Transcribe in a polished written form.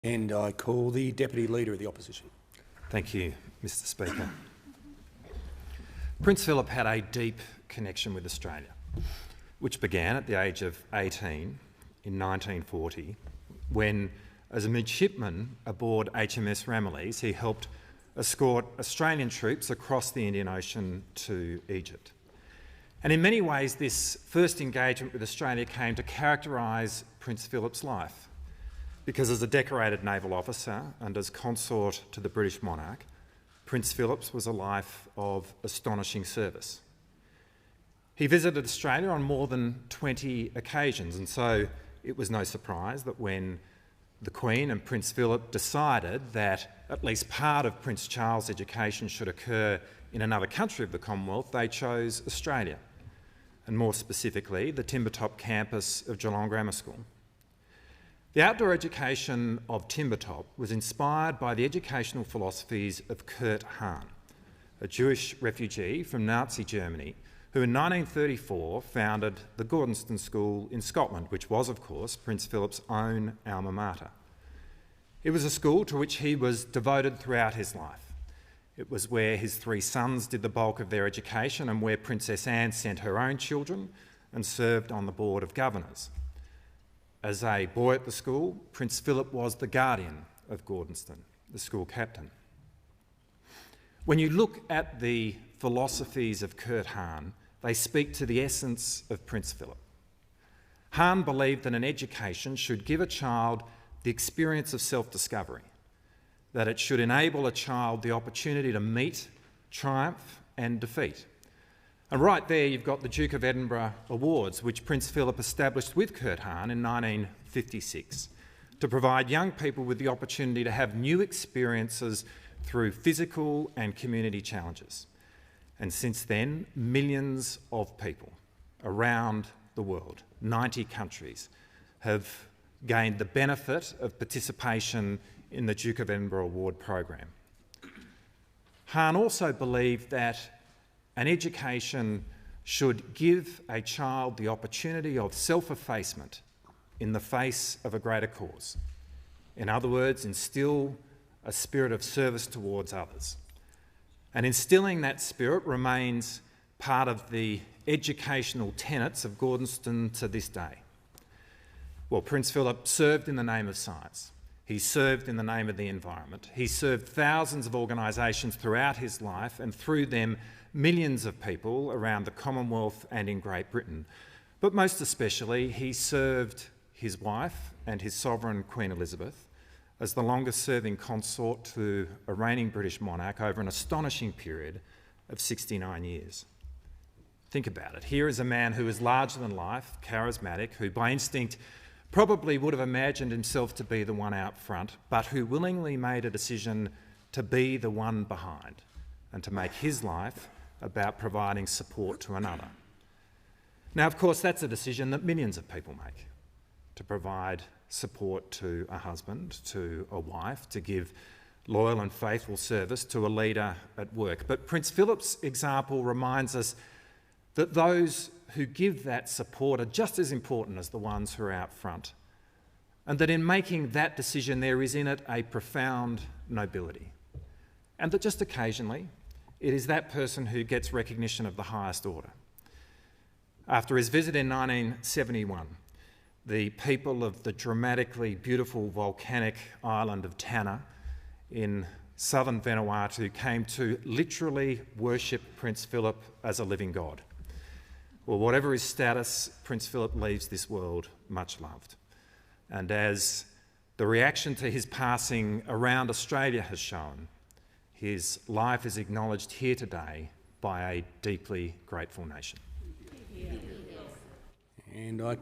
And I call the Deputy Leader of the Opposition. Thank you, Mr Speaker. Prince Philip had a deep connection with Australia, which began at the age of 18 in 1940, when, as a midshipman aboard HMS Ramillies, he helped escort Australian troops across the Indian Ocean to Egypt. And in many ways, this first engagement with Australia came to characterise Prince Philip's life, because as a decorated naval officer and as consort to the British monarch, Prince Philip's was a life of astonishing service. He visited Australia on more than 20 occasions, and so it was no surprise that when the Queen and Prince Philip decided that at least part of Prince Charles' education should occur in another country of the Commonwealth, they chose Australia, and more specifically the Timbertop campus of Geelong Grammar School. The outdoor education of Timbertop was inspired by the educational philosophies of Kurt Hahn, a Jewish refugee from Nazi Germany who in 1934 founded the Gordonston School in Scotland, which was, of course, Prince Philip's own alma mater. It was a school to which he was devoted throughout his life. It was where his three sons did the bulk of their education and where Princess Anne sent her own children and served on the Board of Governors. As a boy at the school, Prince Philip was the guardian of Gordonston, the school captain. When you look at the philosophies of Kurt Hahn, they speak to the essence of Prince Philip. Hahn believed that an education should give a child the experience of self-discovery, that it should enable a child the opportunity to meet, triumph and defeat. And right there you've got the Duke of Edinburgh Awards, which Prince Philip established with Kurt Hahn in 1956 to provide young people with the opportunity to have new experiences through physical and community challenges. And since then, millions of people around the world, 90 countries, have gained the benefit of participation in the Duke of Edinburgh Award program. Hahn also believed that an education should give a child the opportunity of self-effacement in the face of a greater cause. In other words, instill a spirit of service towards others. And instilling that spirit remains part of the educational tenets of Gordonston to this day. Well, Prince Philip served in the name of science. He served in the name of the environment. He served thousands of organisations throughout his life, and through them millions of people around the Commonwealth and in Great Britain. But most especially, he served his wife and his sovereign Queen Elizabeth as the longest-serving consort to a reigning British monarch over an astonishing period of 69 years. Think about it. Here is a man who is larger than life, charismatic, who by instinct probably would have imagined himself to be the one out front, but who willingly made a decision to be the one behind and to make his life about providing support to another. Now, of course, that's a decision that millions of people make, to provide support to a husband, to a wife, to give loyal and faithful service to a leader at work. But Prince Philip's example reminds us that those who give that support are just as important as the ones who are out front, and that in making that decision there is in it a profound nobility, and that just occasionally it is that person who gets recognition of the highest order. After his visit in 1971, the people of the dramatically beautiful volcanic island of Tanna in southern Vanuatu came to literally worship Prince Philip as a living god. Well, whatever his status, Prince Philip leaves this world much loved. And as the reaction to his passing around Australia has shown, his life is acknowledged here today by a deeply grateful nation. And I